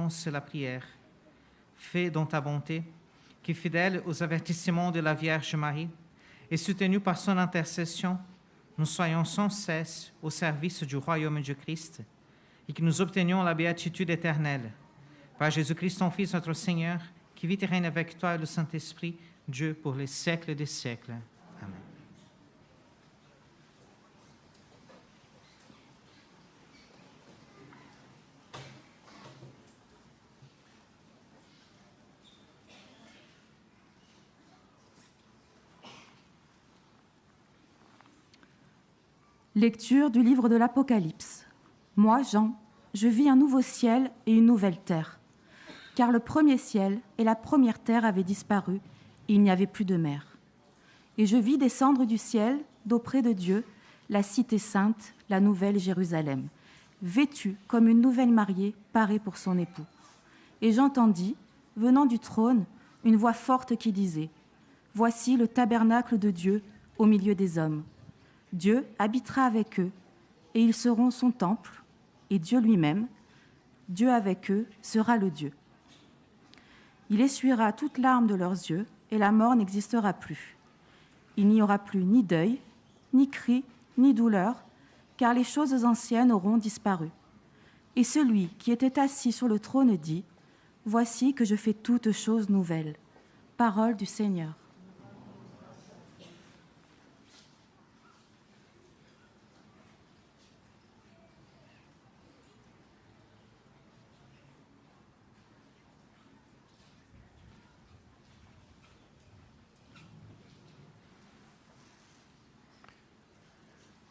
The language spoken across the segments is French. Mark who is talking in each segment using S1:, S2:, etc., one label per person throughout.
S1: silence la prière. Fais dans ta bonté que, fidèles aux avertissements de la Vierge Marie et soutenus par son intercession, nous soyons sans cesse au service du royaume du Christ et que nous obtenions la béatitude éternelle. Par Jésus-Christ, ton Fils, notre Seigneur, qui vit et règne avec toi et le Saint-Esprit, Dieu pour les siècles des siècles. Amen.
S2: Lecture du livre de l'Apocalypse. Moi, Jean, je vis un nouveau ciel et une nouvelle terre, car le premier ciel et la première terre avaient disparu, et il n'y avait plus de mer. Et je vis descendre du ciel, d'auprès de Dieu, la cité sainte, la nouvelle Jérusalem, vêtue comme une nouvelle mariée, parée pour son époux. Et j'entendis, venant du trône, une voix forte qui disait : Voici le tabernacle de Dieu au milieu des hommes. Dieu habitera avec eux, et ils seront son temple, et Dieu lui-même, Dieu avec eux, sera le Dieu. Il essuiera toute larme de leurs yeux, et la mort n'existera plus. Il n'y aura plus ni deuil, ni cri, ni douleur, car les choses anciennes auront disparu. Et celui qui était assis sur le trône dit : Voici que je fais toutes choses nouvelles. Parole du Seigneur.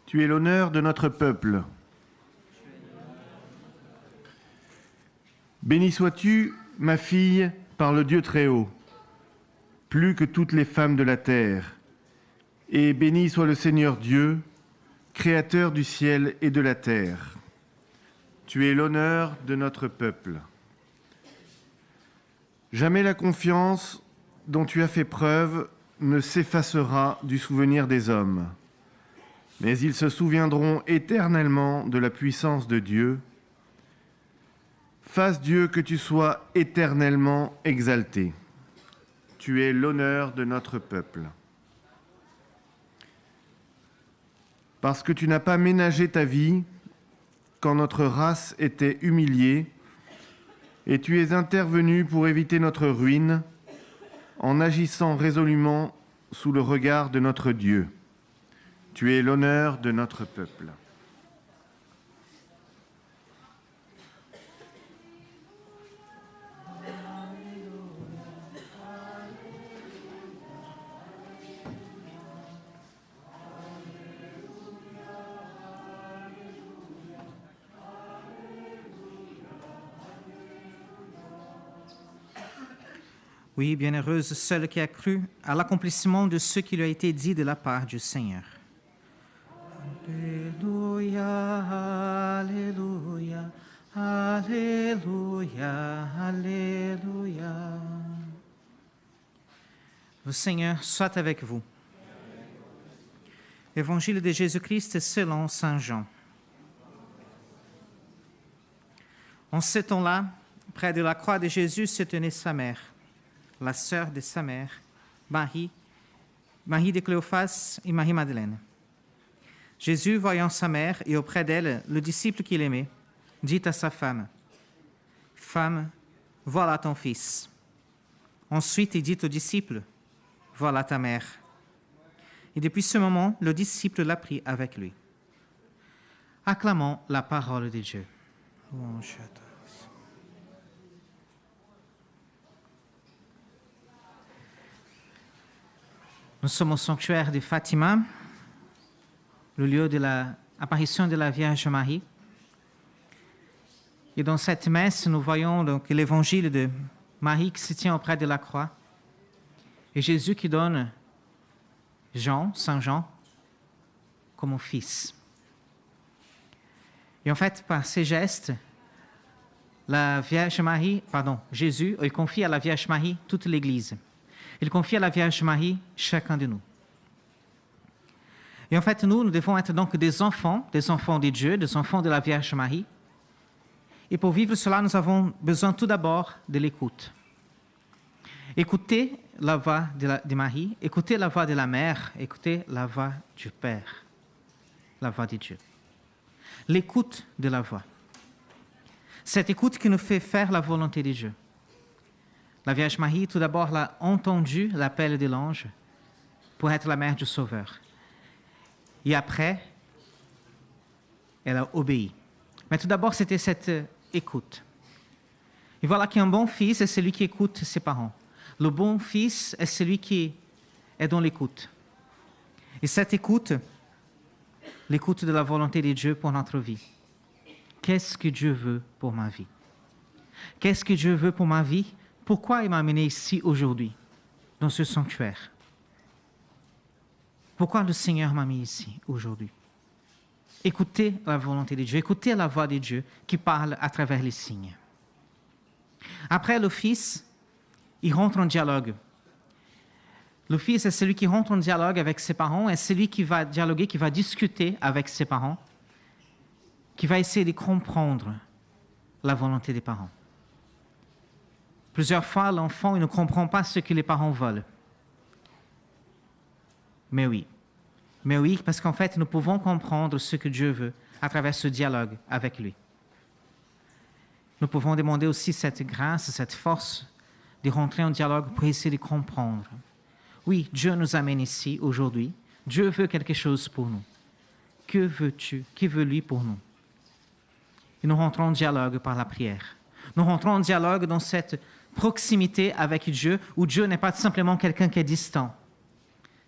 S3: Tu es l'honneur de notre peuple. Béni sois-tu, ma fille, par le Dieu Très-Haut, plus que toutes les femmes de la terre. Et béni soit le Seigneur Dieu, créateur du ciel et de la terre. Tu es l'honneur de notre peuple. Jamais la confiance dont tu as fait preuve ne s'effacera du souvenir des hommes. Mais ils se souviendront éternellement de la puissance de Dieu. Fasse Dieu que tu sois éternellement exalté. Tu es l'honneur de notre peuple. Parce que tu n'as pas ménagé ta vie quand notre race était humiliée, et tu es intervenu pour éviter notre ruine en agissant résolument sous le regard de notre Dieu. Tu es l'honneur de notre peuple.
S1: Oui, bienheureuse celle qui a cru à l'accomplissement de ce qui lui a été dit de la part du Seigneur. Alléluia, Alléluia, Alléluia, Alléluia. Le Seigneur soit avec vous. Évangile de Jésus-Christ selon saint Jean. En ce temps-là, près de la croix de Jésus se tenait sa mère, la sœur de sa mère, Marie de Cléophas et Marie-Madeleine. Jésus, voyant sa mère et auprès d'elle le disciple qu'il aimait, dit à sa femme : « Femme, voilà ton fils. » Ensuite, il dit au disciple : « Voilà ta mère. » Et depuis ce moment, le disciple l'a pris avec lui. Acclamons la parole de Dieu. Louange à toi. Nous sommes au sanctuaire de Fatima, le lieu de l'apparition de la Vierge Marie. Et dans cette messe, nous voyons donc l'évangile de Marie qui se tient auprès de la croix et Jésus qui donne Saint Jean, comme fils. Et en fait, par ces gestes, Jésus, il confie à la Vierge Marie toute l'Église. Il confie à la Vierge Marie chacun de nous. Et en fait, nous devons être donc des enfants de Dieu, des enfants de la Vierge Marie. Et pour vivre cela, nous avons besoin tout d'abord de l'écoute. Écoutez la voix de Marie, écoutez la voix de la mère, écoutez la voix du Père, la voix de Dieu. L'écoute de la voix. Cette écoute qui nous fait faire la volonté de Dieu. La Vierge Marie, tout d'abord, a entendu l'appel de l'ange pour être la mère du Sauveur. Et après, elle a obéi. Mais tout d'abord, c'était cette écoute. Et voilà qu'un bon fils est celui qui écoute ses parents. Le bon fils est celui qui est dans l'écoute. Et cette écoute, l'écoute de la volonté de Dieu pour notre vie. Qu'est-ce que Dieu veut pour ma vie? Qu'est-ce que Dieu veut pour ma vie? Pourquoi il m'a amené ici aujourd'hui, dans ce sanctuaire? Pourquoi le Seigneur m'a mis ici aujourd'hui? Écoutez la volonté de Dieu, écoutez la voix de Dieu qui parle à travers les signes. Après, le Fils, il rentre en dialogue. Le Fils est celui qui rentre en dialogue avec ses parents, est celui qui va dialoguer, qui va discuter avec ses parents, qui va essayer de comprendre la volonté des parents. Plusieurs fois, l'enfant il ne comprend pas ce que les parents veulent. Mais oui, parce qu'en fait, nous pouvons comprendre ce que Dieu veut à travers ce dialogue avec lui. Nous pouvons demander aussi cette grâce, cette force de rentrer en dialogue pour essayer de comprendre. Oui, Dieu nous amène ici aujourd'hui. Dieu veut quelque chose pour nous. Que veux-tu? Que veut-lui pour nous? Et nous rentrons en dialogue par la prière. Nous rentrons en dialogue dans cette proximité avec Dieu, où Dieu n'est pas simplement quelqu'un qui est distant.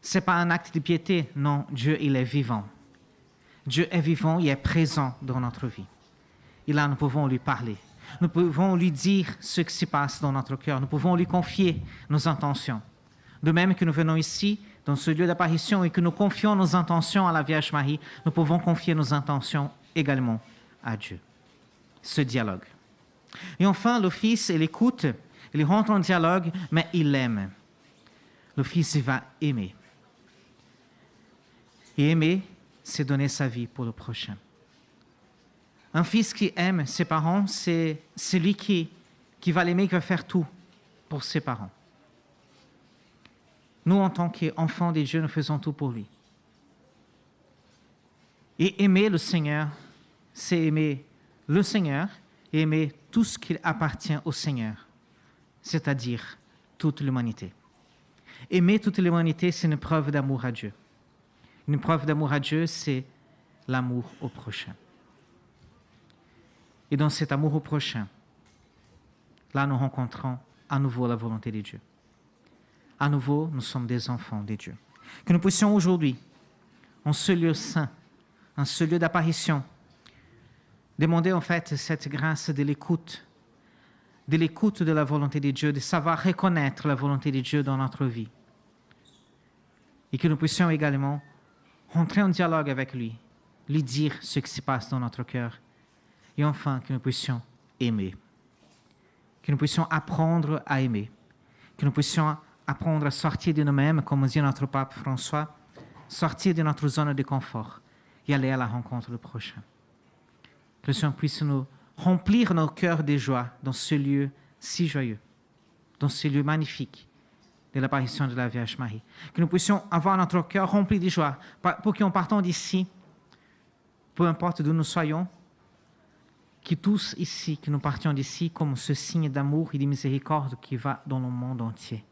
S1: Ce n'est pas un acte de piété. Non, Dieu, il est vivant. Dieu est vivant, il est présent dans notre vie. Et là, nous pouvons lui parler. Nous pouvons lui dire ce qui se passe dans notre cœur. Nous pouvons lui confier nos intentions. De même que nous venons ici, dans ce lieu d'apparition, et que nous confions nos intentions à la Vierge Marie, nous pouvons confier nos intentions également à Dieu. Ce dialogue. Et enfin, le Fils, il écoute, il rentre en dialogue, mais il aime. Le Fils, il va aimer. Et aimer, c'est donner sa vie pour le prochain. Un fils qui aime ses parents, c'est celui qui va l'aimer, qui va faire tout pour ses parents. Nous, en tant qu'enfants de Dieu, nous faisons tout pour lui. Et aimer le Seigneur, c'est aimer le Seigneur et aimer tout ce qui appartient au Seigneur, c'est-à-dire toute l'humanité. Aimer toute l'humanité, c'est une preuve d'amour à Dieu. Une preuve d'amour à Dieu, c'est l'amour au prochain. Et dans cet amour au prochain, là, nous rencontrons à nouveau la volonté de Dieu. À nouveau, nous sommes des enfants de Dieu. Que nous puissions aujourd'hui, en ce lieu saint, en ce lieu d'apparition, demander en fait cette grâce de l'écoute de la volonté de Dieu, de savoir reconnaître la volonté de Dieu dans notre vie. Et que nous puissions également rentrer en dialogue avec lui, lui dire ce qui se passe dans notre cœur. Et enfin, que nous puissions aimer. Que nous puissions apprendre à aimer. Que nous puissions apprendre à sortir de nous-mêmes, comme dit notre pape François, sortir de notre zone de confort et aller à la rencontre du prochain. Que le Seigneur puisse nous remplir nos cœurs de joie dans ce lieu si joyeux, dans ce lieu magnifique de l'apparition de la Vierge Marie. Que nous puissions avoir notre cœur rempli de joie pour qu'en partant d'ici, peu importe d'où nous soyons, que tous ici, que nous partions d'ici comme ce signe d'amour et de miséricorde qui va dans le monde entier.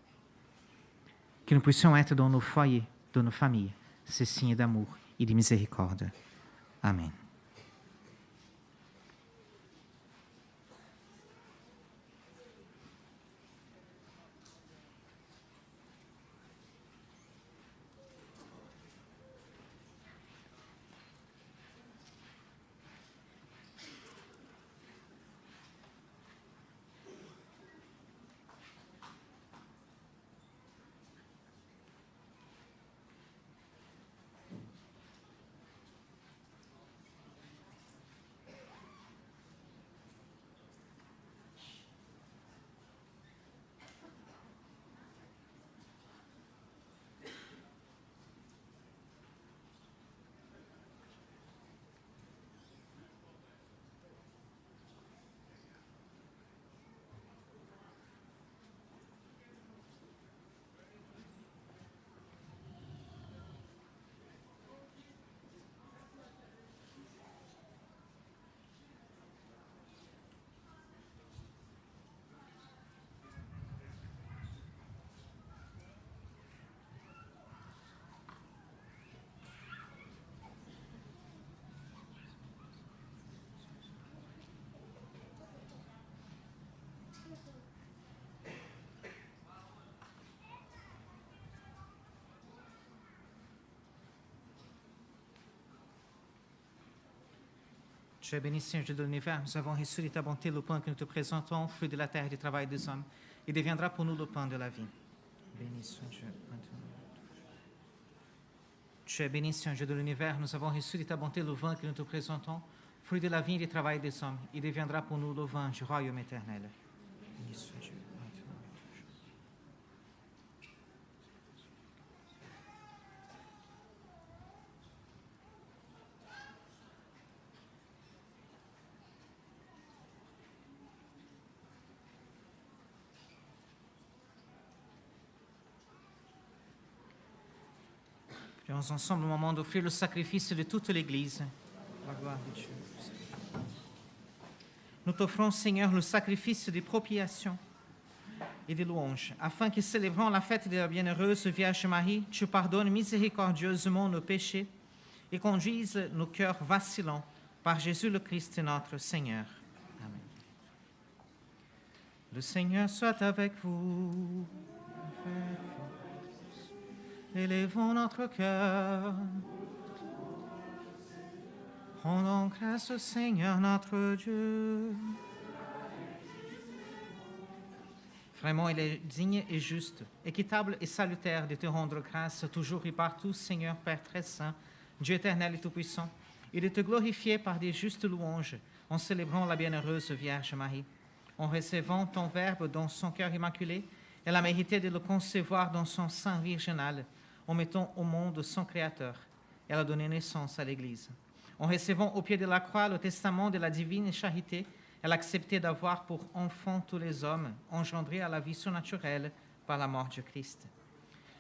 S1: Que nous puissions être dans nos foyers, dans nos familles, ce signe d'amour et de miséricorde. Amen. Tu es béni, Seigneur Dieu de l'univers. Nous avons reçu de ta bonté le pain que nous te présentons, fruit de la terre et du travail des hommes. Il deviendra pour nous le pain de la vie. Béni soit Dieu maintenant. Tu es béni, Seigneur Dieu de l'univers. Nous avons reçu de ta bonté le vin que nous te présentons, fruit de la vie et du travail des hommes. Il deviendra pour nous le vin du royaume éternel. Béni soit Dieu maintenant. Prions ensemble au moment d'offrir le sacrifice de toute l'Église. La gloire de Dieu. Nous t'offrons, Seigneur, le sacrifice de propiation et de louange, afin que, célébrant la fête de la bienheureuse Vierge Marie, tu pardonnes miséricordieusement nos péchés et conduises nos cœurs vacillants par Jésus le Christ, notre Seigneur. Amen. Le Seigneur soit avec vous. Élevons notre cœur. Rendons grâce au Seigneur notre Dieu. Vraiment, il est digne et juste, équitable et salutaire de te rendre grâce toujours et partout, Seigneur Père très saint, Dieu éternel et tout-puissant, et de te glorifier par des justes louanges en célébrant la bienheureuse Vierge Marie, en recevant ton Verbe dans son cœur immaculé. Elle a mérité de le concevoir dans son sein virginal, en mettant au monde son Créateur. Elle a donné naissance à l'Église. En recevant au pied de la croix le testament de la divine charité, elle a accepté d'avoir pour enfants tous les hommes, engendrés à la vie surnaturelle par la mort du Christ.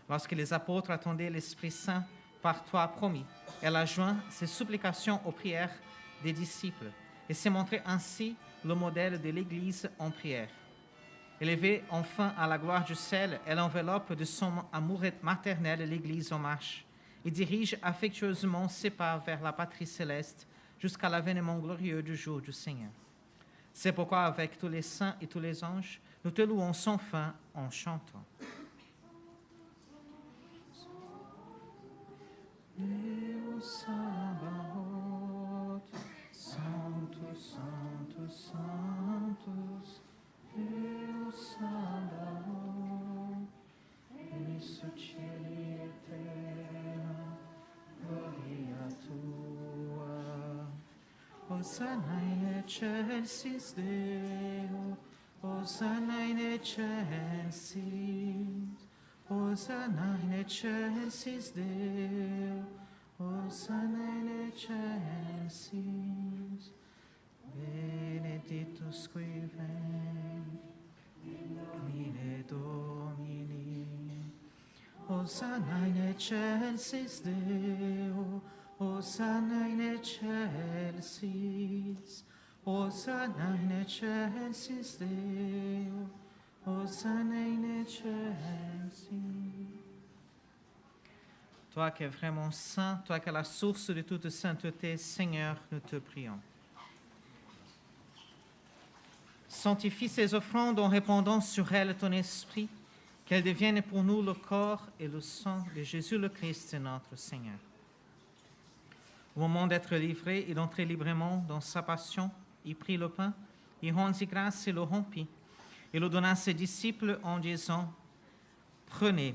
S1: Lorsque les apôtres attendaient l'Esprit Saint par toi promis, elle a joint ses supplications aux prières des disciples et s'est montrée ainsi le modèle de l'Église en prière. Élevée enfin à la gloire du ciel, elle enveloppe de son amour maternel l'Église en marche et dirige affectueusement ses pas vers la patrie céleste jusqu'à l'avènement glorieux du jour du Seigneur. C'est pourquoi, avec tous les saints et tous les anges, nous te louons sans fin en chantant. Deus Sabaoth, Sanctus, Sanctus, Sanctus, Deus Sabaoth, Benissimo cieli et terra, gloria tua. Hosanna in excelsis Deo, Hosanna in excelsis, Hosanna in excelsis Deo, Hosanna in excelsis, benedictus qui vem, nomine Domini, Hosanna in excelsis Deo, Hosanna in excelsis, Hosanna in excelsis Deo, Hosanna in excelsis. Toi qui es vraiment saint, toi qui es la source de toute sainteté, Seigneur, nous te prions. Sanctifie ces offrandes en répandant sur elles ton esprit, qu'elles deviennent pour nous le corps et le sang de Jésus le Christ, notre Seigneur. Au moment d'être livré et d'entrer librement dans sa passion, il prit le pain, il rendit grâce et le rompit, et le donna à ses disciples en disant, « Prenez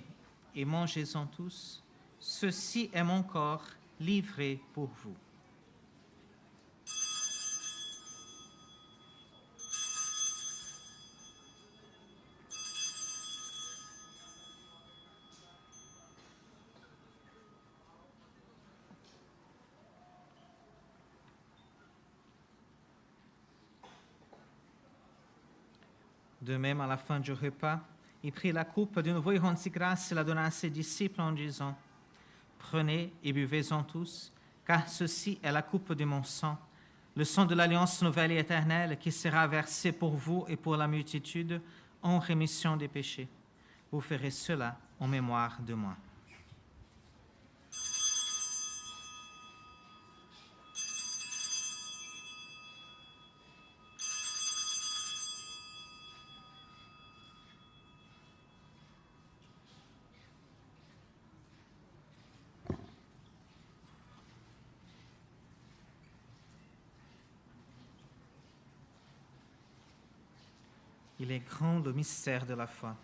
S1: et mangez-en tous, ceci est mon corps livré pour vous. » De même, à la fin du repas, il prit la coupe, de nouveau il rendit grâce et la donna à ses disciples en disant, « Prenez et buvez-en tous, car ceci est la coupe de mon sang, le sang de l'alliance nouvelle et éternelle qui sera versé pour vous et pour la multitude en rémission des péchés. Vous ferez cela en mémoire de moi. » Il est grand le mystère de la foi.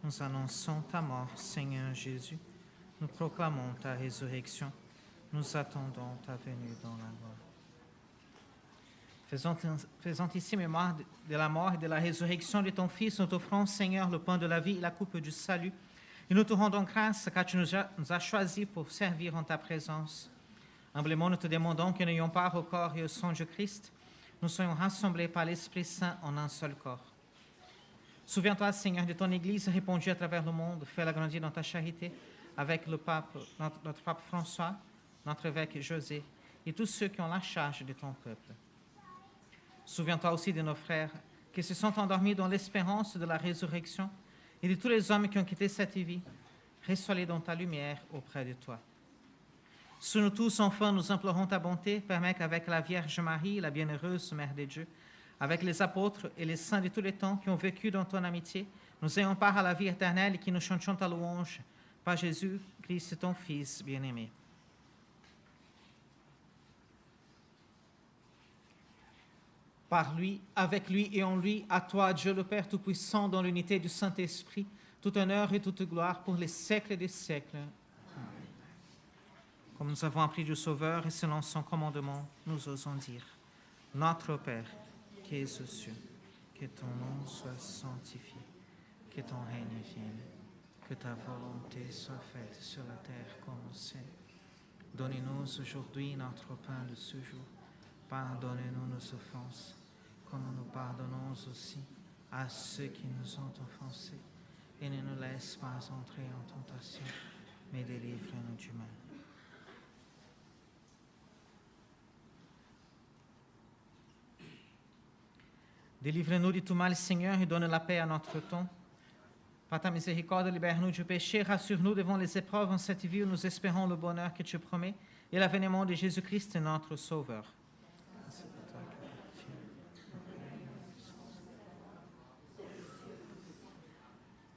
S1: Nous annonçons ta mort, Seigneur Jésus. Nous proclamons ta résurrection. Nous attendons ta venue dans la gloire. Faisant ici mémoire de la mort et de la résurrection de ton Fils, nous t'offrons, Seigneur, le pain de la vie et la coupe du salut. Et nous te rendons grâce car tu nous as choisis pour servir en ta présence. Humblement, nous te demandons que n'ayons pas au corps et au sang de Christ, nous soyons rassemblés par l'Esprit Saint en un seul corps. Souviens-toi, Seigneur, de ton Église répandue à travers le monde. Fais-la grandir dans ta charité avec le pape, notre pape François, notre évêque José et tous ceux qui ont la charge de ton peuple. Souviens-toi aussi de nos frères qui se sont endormis dans l'espérance de la résurrection et de tous les hommes qui ont quitté cette vie. Reçois-les dans ta lumière auprès de toi. Sous nous tous, enfin, nous implorons ta bonté. Permets qu'avec la Vierge Marie, la bienheureuse Mère de Dieu, avec les apôtres et les saints de tous les temps qui ont vécu dans ton amitié, nous ayons part à la vie éternelle et que nous chantions ta louange par Jésus-Christ, ton Fils bien-aimé. Par lui, avec lui et en lui, à toi, Dieu le Père Tout-Puissant, dans l'unité du Saint-Esprit, tout honneur et toute gloire pour les siècles des siècles. Amen. Comme nous avons appris du Sauveur et selon son commandement, nous osons dire, Notre Père, qui es aux cieux, que ton nom soit sanctifié, que ton règne vienne, que ta volonté soit faite sur la terre comme au ciel. Donne-nous aujourd'hui notre pain de ce jour. Pardonne-nous nos offenses, comme nous pardonnons aussi à ceux qui nous ont offensés. Et ne nous laisse pas entrer en tentation, mais délivre-nous du mal. Délivre-nous de tout mal, Seigneur, et donne la paix à notre temps. Par ta miséricorde, libère-nous du péché, rassure-nous devant les épreuves en cette vie où nous espérons le bonheur que tu promets et l'avènement de Jésus-Christ, notre Sauveur.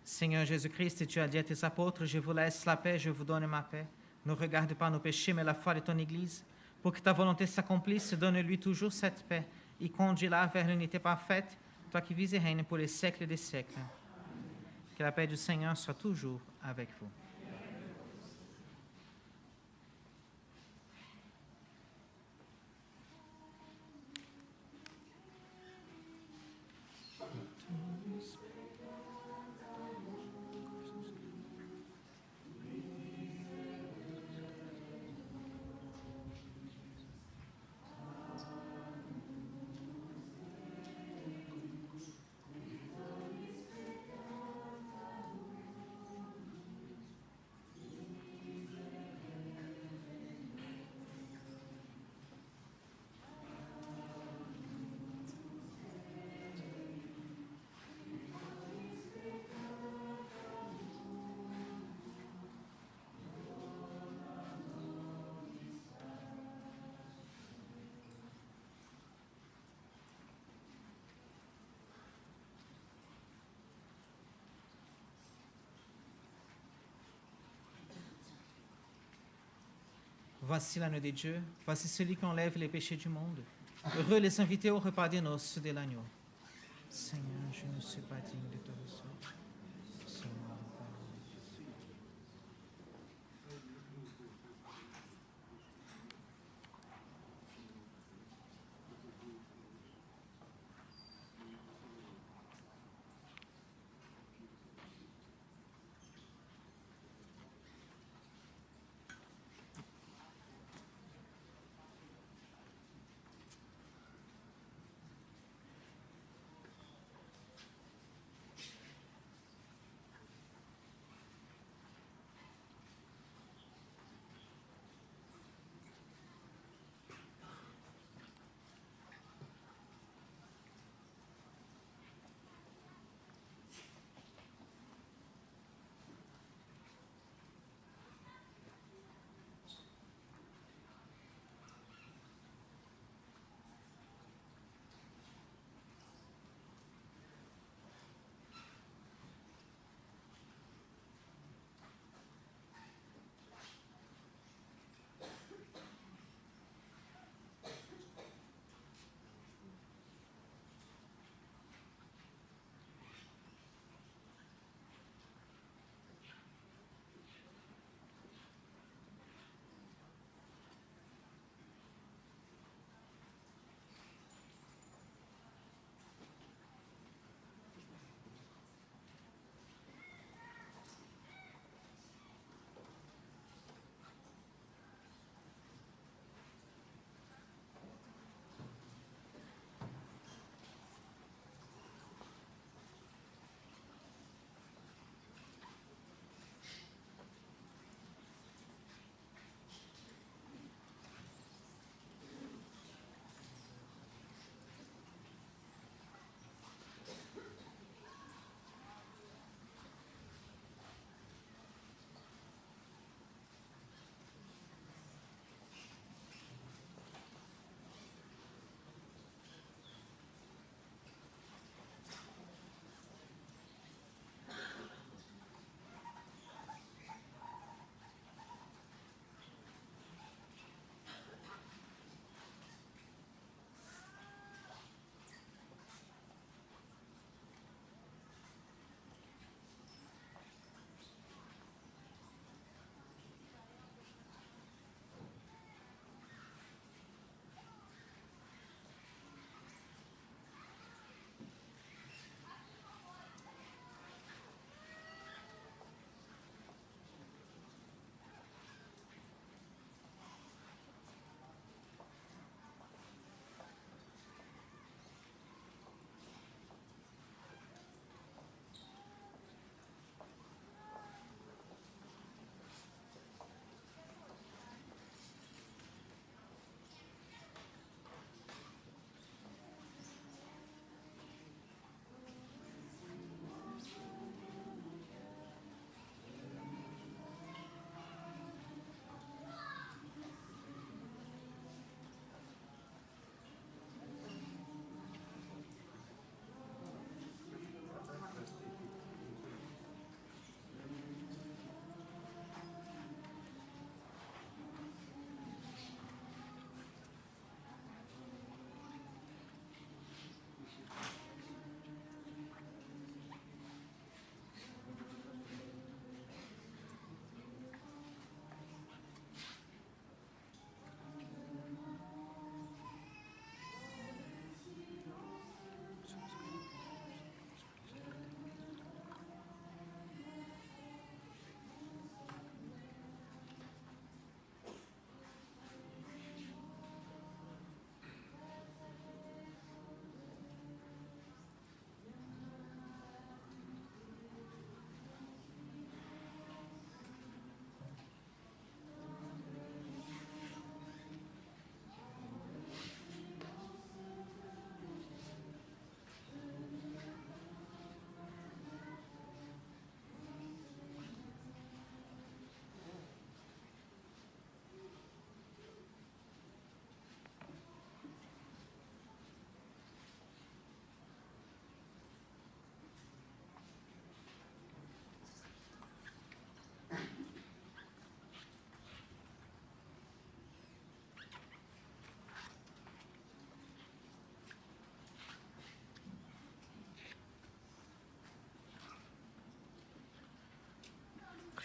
S1: Seigneur Jésus-Christ, tu as dit à tes apôtres, je vous laisse la paix, je vous donne ma paix. Ne regarde pas nos péchés, mais la foi de ton Église. Pour que ta volonté s'accomplisse, donne-lui toujours cette paix et conduis-la vers l'unité parfaite, toi qui vis et règnes pour les siècles des siècles. Que la paix du Seigneur soit toujours avec vous. Voici l'agneau de Dieu, voici celui qui enlève les péchés du monde. Heureux les invités au repas des noces de l'agneau. Seigneur, je ne suis pas digne de te recevoir. Seulement la parole de Jésus.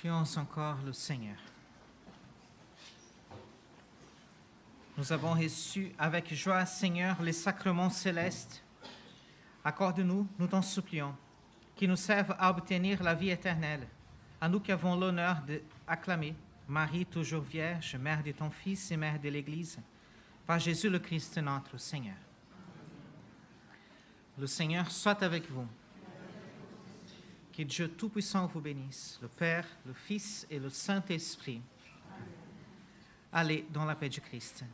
S1: Prions encore le Seigneur. Nous avons reçu avec joie, Seigneur, les sacrements célestes. Accorde-nous, nous t'en supplions, qui nous servent à obtenir la vie éternelle, à nous qui avons l'honneur d'acclamer Marie, toujours vierge, mère de ton Fils et mère de l'Église, par Jésus le Christ, notre Seigneur. Le Seigneur soit avec vous. Que Dieu Tout-Puissant vous bénisse, le Père, le Fils et le Saint-Esprit. Allez dans la paix du Christ.